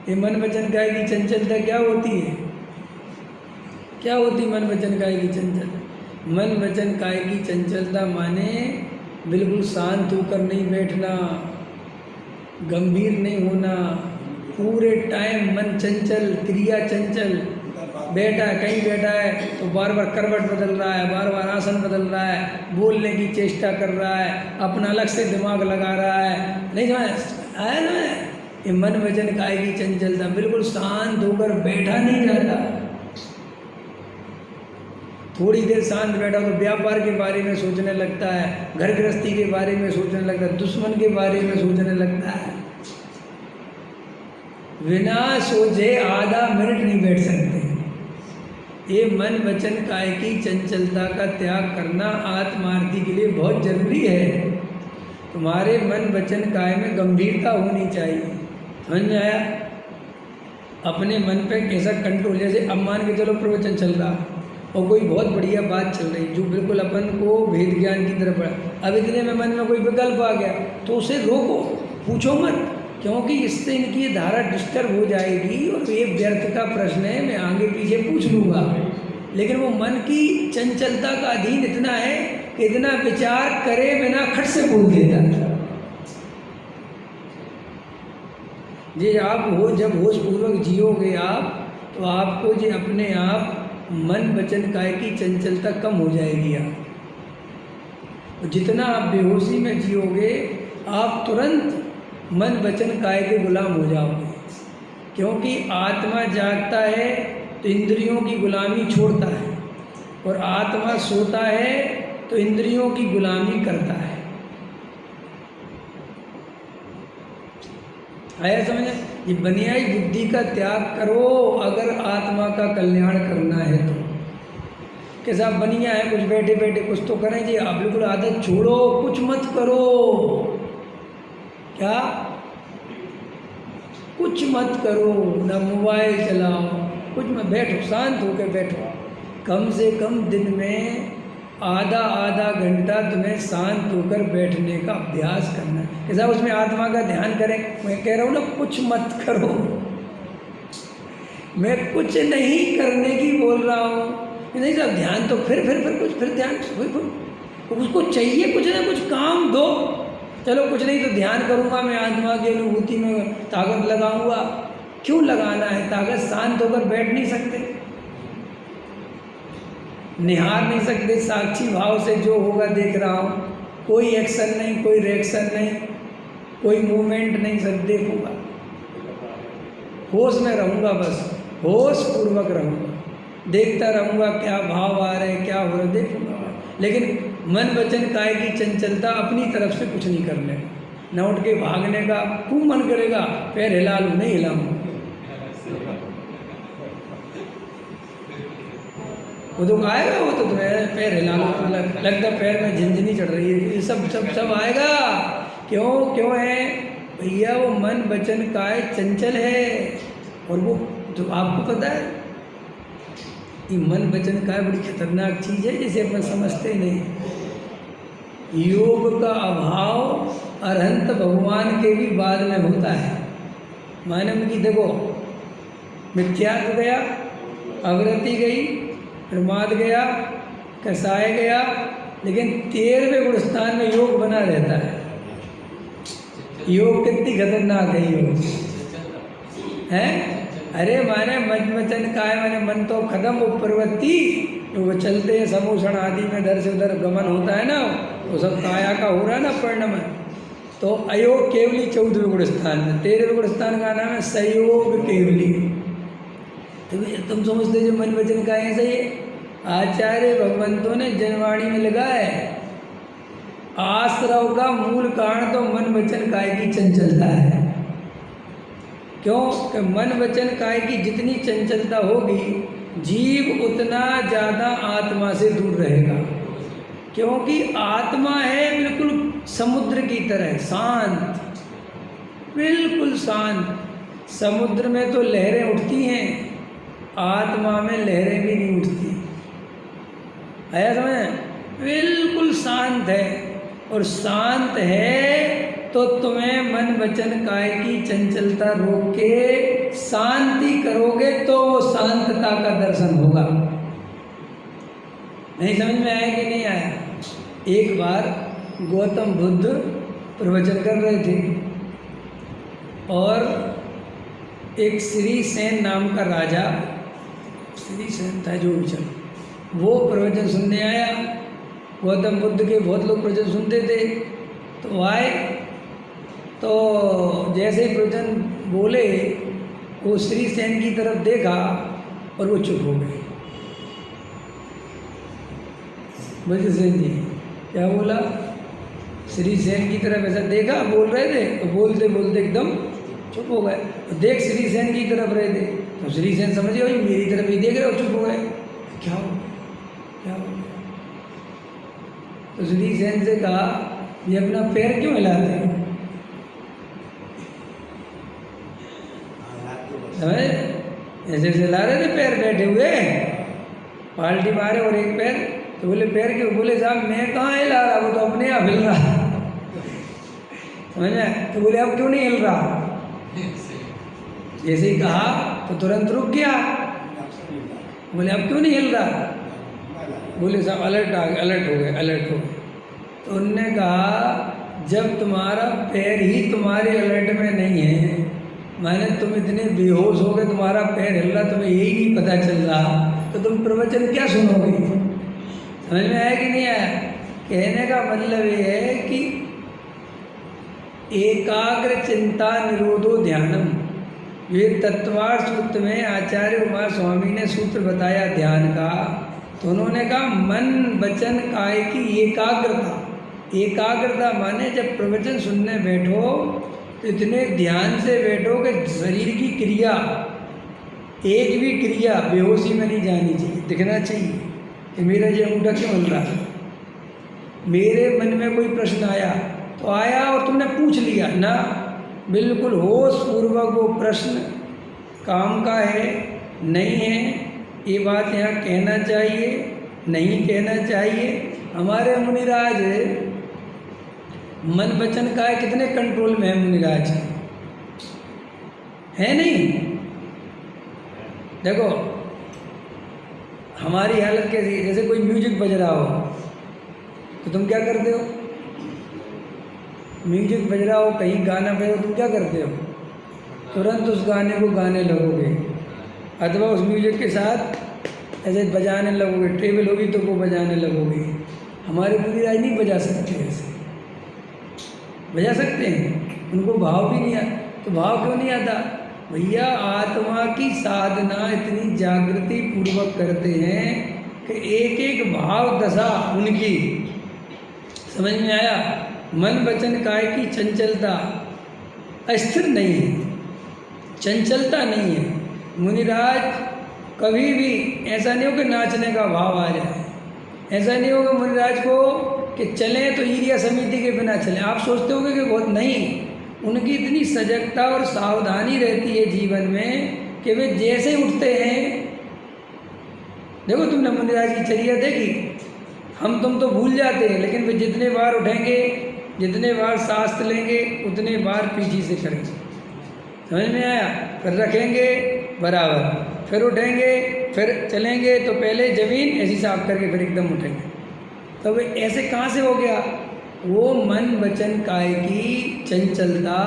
ये मन वचन काया की चंचलता क्या होती है? क्या होती मन वचन काया की चंचलता? मन वचन काया की चंचलता माने बिल्कुल शांत होकर नहीं बैठना, गंभीर नहीं होना, पूरे टाइम मन चंचल, क्रिया चंचल। बैठा है, कहीं बैठा है तो बार बार करवट बदल रहा है, बार बार आसन बदल रहा है, बोलने की चेष्टा कर रहा है, अपना अलग से दिमाग लगा रहा है। नहीं समझ आया ना? ये मन वचन काया की चंचलता, बिल्कुल शांत होकर बैठा नहीं जाता। थोड़ी देर शांत बैठा तो व्यापार के बारे में सोचने लगता है, घर गृहस्थी के बारे में सोचने लगता है, दुश्मन के बारे में सोचने लगता है। बिना सोचे आधा मिनट नहीं बैठ सकते। ये मन वचन काया की चंचलता का त्याग करना आत्मार्थी के लिए बहुत जरूरी है। तुम्हारे मन वचन काया में गंभीरता होनी चाहिए। समझ में आया? अपने मन पे कैसा कंट्रोल, जैसे अब मान के चलो प्रवचन चल रहा और कोई बहुत बढ़िया बात चल रही जो बिल्कुल अपन को भेद ज्ञान की तरफ बढ़ा, अब इतने में मन में कोई विकल्प आ गया तो उसे रोको, पूछो मत, क्योंकि इससे इनकी ये धारा डिस्टर्ब हो जाएगी और ये व्यर्थ का प्रश्न है, मैं आगे पीछे पूछ लूँगा। लेकिन वो मन की चंचलता का अधीन इतना है कि इतना विचार करे बिना खट से बोल देता। ये आप हो जब होशपूर्वक जियोगे आप, तो आपको ये अपने आप मन वचन काया की चंचलता कम हो जाएगी। आप जितना आप बेहोशी में जियोगे आप तुरंत मन वचन काया के गुलाम हो जाओगे, क्योंकि आत्मा जागता है तो इंद्रियों की गुलामी छोड़ता है और आत्मा सोता है तो इंद्रियों की गुलामी करता है। आया समझे? ये बनियाई बुद्धि का त्याग करो अगर आत्मा का कल्याण करना है तो। कैसा बनिया है, कुछ बैठे बैठे कुछ तो करें जी, आप बिल्कुल आदत छोड़ो, कुछ मत करो। क्या? कुछ मत करो, ना मोबाइल चलाओ, कुछ मत, बैठो, शांत होकर बैठो। कम से कम दिन में आधा आधा घंटा तुम्हें शांत होकर बैठने का अभ्यास करना है। कैसा? उसमें आत्मा का ध्यान करें। मैं कह रहा हूँ ना, कुछ मत करो, मैं कुछ नहीं करने की बोल रहा हूँ। नहीं साहब, ध्यान तो फिर कुछ, फिर ध्यान, फिर उसको चाहिए कुछ ना कुछ काम दो। चलो कुछ नहीं तो ध्यान करूँगा, मैं आत्मा की अनुभूति में ताकत लगाऊंगा। क्यों लगाना है ताकत? शांत होकर बैठ नहीं सकते, निहार नहीं सकते, साक्षी भाव से जो होगा देख रहा हूँ, कोई एक्शन नहीं, कोई रिएक्शन नहीं, कोई मूवमेंट नहीं, सब देखूंगा, होश में रहूँगा, बस होश पूर्वक रहूँगा, देखता रहूँगा क्या भाव आ रहे हैं, क्या हो रहा है, देखूँगा। लेकिन मन वचन काया की चंचलता अपनी तरफ से कुछ नहीं करने का, न उठ के भागने का। खूब मन करेगा पैर हिला लूँ, नहीं हिलाऊंगा। वो तो आएगा, वो तो तुम्हें पैर हिला लो, लगता पैर में झिनझिनी चढ़ रही है, ये सब आएगा। क्यों है भैया? वो मन वचन काया चंचल है और वो जो आपको पता है ये मन वचन काया बड़ी खतरनाक चीज़ है, जिसे अपन समझते नहीं। योग का अभाव अरहंत भगवान के भी बाद में होता है। मानव की देखो, मिथ्यात्व गया, अवरति गई, प्रमाद गया, कसाय गया, लेकिन 13वें गुण स्थान में योग बना रहता है। योग कितनी खतरनाक है योग है। अरे माने मन वचन काया माने मन तो खत्म, वो प्रवृत्ति वो चलते हैं समूषण आदि में इधर से उधर गमन होता है ना, वो सब काया का हो रहा है ना परिणमन। तो अयोग केवली 14वें गुण स्थान में, 13वें गुण स्थान का नाम है संयोग केवली। तो तुम समझते जो मन वचन का ऐसा ही आचार्य भगवंतों ने जनवाणी में लगाया है। आश्रव का मूल कारण तो मन वचन काया की चंचलता है। क्यों कि मन वचन काया की जितनी चंचलता होगी, जीव उतना ज़्यादा आत्मा से दूर रहेगा। क्योंकि आत्मा है बिल्कुल समुद्र की तरह शांत, बिल्कुल शांत। समुद्र में तो लहरें उठती हैं, आत्मा में लहरें भी नहीं उठती। आया समझ? बिल्कुल शांत है, और शांत है तो तुम्हें मन वचन काय की चंचलता रोक के शांति करोगे तो वो शांतता का दर्शन होगा। नहीं समझ में आया कि नहीं आया? एक बार गौतम बुद्ध प्रवचन कर रहे थे और एक श्री सेन नाम का राजा, श्री सेन था जो भी चल, वो प्रवचन सुनने आया। गौतम बुद्ध के बहुत लोग प्रवचन सुनते थे, तो आए, तो जैसे ही प्रवचन बोले वो श्री सेन की तरफ देखा और वो चुप हो गए। बुद्ध सेन जी क्या बोला? श्री सेन की तरफ ऐसा देखा, बोल रहे थे, तो बोलते बोलते एकदम चुप हो गए। तो देख श्री सेन की तरफ रहे थे, तो श्री सेन समझे भाई मेरी तरफ ही देख रहे हो, चुप हो गए। क्या हो क्या हो? तो श्री सेन से कहा ये अपना पैर क्यों हिलाते हैं? समझे? ऐसे ऐसे हिला रहे थे पैर, बैठे हुए पाल्टी मारे और एक पैर, तो बोले पैर क्यों? बोले साहब मैं कहाँ हिला रहा, वो तो अपने आप हिल रहा। समझ में? तो बोले अब क्यों नहीं हिल रहा? जैसे ही कहा तो तुरंत रुक गया। बोले अब क्यों नहीं हिल रहा? बोले साहब अलर्ट आ गए, अलर्ट हो गए। तो उनने कहा जब तुम्हारा पैर ही तुम्हारे अलर्ट में नहीं है, माने तुम इतने बेहोश हो गए, तुम्हारा पैर हिल रहा, तुम्हें यही नहीं पता चल रहा, तो तुम प्रवचन क्या सुनोगे? समझ में आया कि नहीं आया? कहने का मतलब ये है कि एकाग्र चिंता निरोधो ध्यानम, ये तत्वार सूत्र में आचार्य उमा स्वामी ने सूत्र बताया ध्यान का। तो उन्होंने कहा मन वचन काय की एकाग्रता। एकाग्रता माने जब प्रवचन सुनने बैठो तो इतने ध्यान से बैठो कि शरीर की क्रिया, एक भी क्रिया बेहोशी में नहीं जानी चाहिए। दिखना चाहिए कि मेरा ये अंगूठा क्यों हिल रहा है। मेरे मन में कोई प्रश्न आया तो आया और तुमने पूछ लिया ना, बिल्कुल होश पूर्वक वो प्रश्न काम का है नहीं है, ये बात यहाँ कहना चाहिए नहीं कहना चाहिए। हमारे मुनिराज मन वचन का कितने कंट्रोल में है मुनिराज, है नहीं? देखो हमारी हालत कैसी है, जैसे कोई म्यूजिक बज रहा हो तो तुम क्या करते हो? म्यूजिक बज रहा हो, कहीं गाना बज रहा हो, तुम क्या करते हो? तुरंत उस गाने को गाने लगोगे, अथवा उस म्यूजिक के साथ ऐसे बजाने लगोगे। टेबल होगी तो वो बजाने लगोगे। हमारे मुनिराज नहीं बजा सकते, ऐसे बजा सकते हैं, उनको भाव भी नहीं आता। तो भाव क्यों नहीं आता? भैया आत्मा की साधना इतनी जागृति पूर्वक करते हैं कि एक एक भाव दशा उनकी, समझ में आया? मन वचन काय की चंचलता अस्थिर नहीं है, चंचलता नहीं है। मुनिराज कभी भी ऐसा नहीं हो कि नाचने का भाव आ जाए, ऐसा नहीं होगा मुनिराज को कि चलें तो ईरिया समिति के बिना चलें। आप सोचते होगे कि बहुत नहीं, उनकी इतनी सजगता और सावधानी रहती है जीवन में कि वे जैसे उठते हैं, देखो तुमने मुनिराज की चर्या देखी, हम तुम तो भूल जाते हैं, लेकिन वे जितने बार उठेंगे, जितने बार सांस लेंगे, उतने बार पीछे से करेंगे। समझ में आया? फिर रखेंगे बराबर, फिर उठेंगे, फिर चलेंगे तो पहले जमीन ऐसी साफ करके फिर एकदम उठेंगे। तो वे ऐसे कहाँ से हो गया? वो मन वचन काय की चंचलता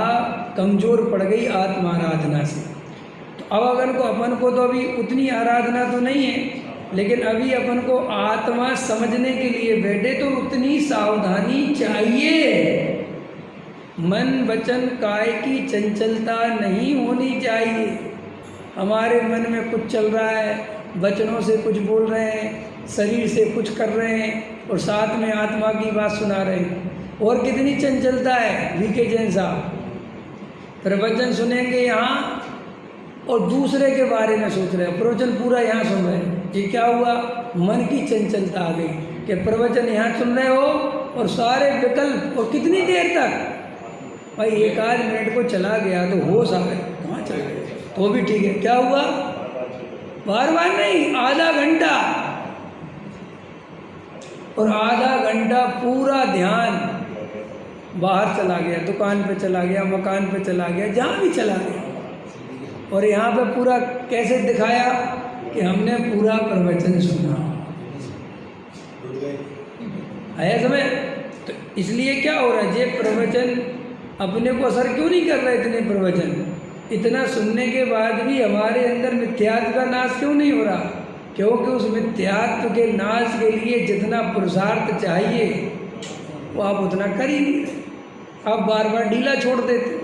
कमज़ोर पड़ गई आत्माराधना से। तो अब अपन को तो अभी उतनी आराधना तो नहीं है, लेकिन अभी अपन को आत्मा समझने के लिए बैठे तो उतनी सावधानी चाहिए। मन वचन काय की चंचलता नहीं होनी चाहिए। हमारे मन में कुछ चल रहा है, वचनों से कुछ बोल रहे हैं, शरीर से कुछ कर रहे हैं और साथ में आत्मा की बात सुना रहे हैं। और कितनी चंचलता है वीके जैन साहब, प्रवचन सुनेंगे यहाँ और दूसरे के बारे में सोच रहे हैं, प्रवचन पूरा यहाँ सुन रहे हैं। ये क्या हुआ? मन की चंचलता आ गई कि प्रवचन यहाँ सुन रहे हो और सारे विकल्प, और कितनी देर तक भाई, एक आध मिनट को चला गया तो होश आ गए, कहाँ चला गया तो भी ठीक है। क्या हुआ? बार बार नहीं, आधा घंटा, और आधा घंटा पूरा ध्यान बाहर चला गया, दुकान पे चला गया, मकान पे चला गया, जहाँ भी चला गया। और यहाँ पे पूरा कैसे दिखाया कि हमने पूरा प्रवचन सुना। आया समय? तो इसलिए क्या हो रहा है, ये प्रवचन अपने को असर क्यों नहीं कर रहे? इतने प्रवचन, इतना सुनने के बाद भी हमारे अंदर मिथ्यात्व का नाश क्यों नहीं हो रहा? क्योंकि उस मिथ्यात्व के नाश के लिए जितना पुरुषार्थ चाहिए वो आप उतना कर ही नहीं रहे। आप बार बार ढीला छोड़ देते।